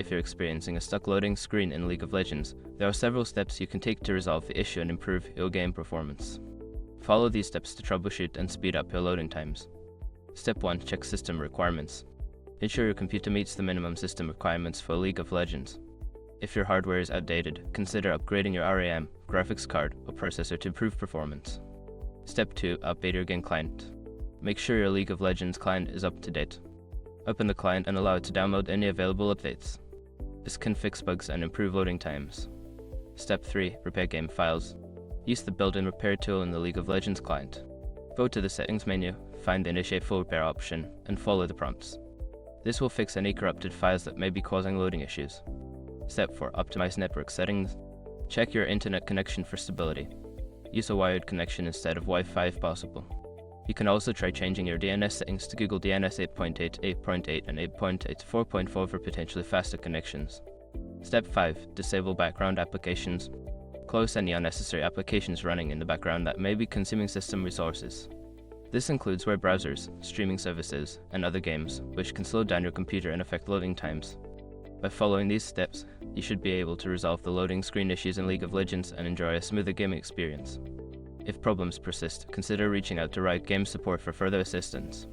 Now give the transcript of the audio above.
if you're experiencing a stuck loading screen in League of Legends, there are several steps you can take to resolve the issue and improve your game performance. Follow these steps to troubleshoot and speed up your loading times. Step 1. Check system requirements. Ensure your computer meets the minimum system requirements for League of Legends. If your hardware is outdated, consider upgrading your RAM, graphics card, or processor to improve performance. Step 2. Update your game client. Make sure your League of Legends client is up to date. Open the client and allow it to download any available updates. This can fix bugs and improve loading times. Step 3. Repair game files. Use the built-in repair tool in the League of Legends client. Go to the settings menu, find the initiate full repair option, and follow the prompts. This will fix any corrupted files that may be causing loading issues. Step 4. Optimize network settings. Check your internet connection for stability. Use a wired connection instead of Wi-Fi if possible. You can also try changing your DNS settings to Google DNS 8.8, 8.8, and 8.8 4.4 for potentially faster connections. Step 5. Disable background applications. Close any unnecessary applications running in the background that may be consuming system resources. This includes web browsers, streaming services, and other games, which can slow down your computer and affect loading times. By following these steps, you should be able to resolve the loading screen issues in League of Legends and enjoy a smoother gaming experience. If problems persist, consider reaching out to Riot Games support for further assistance.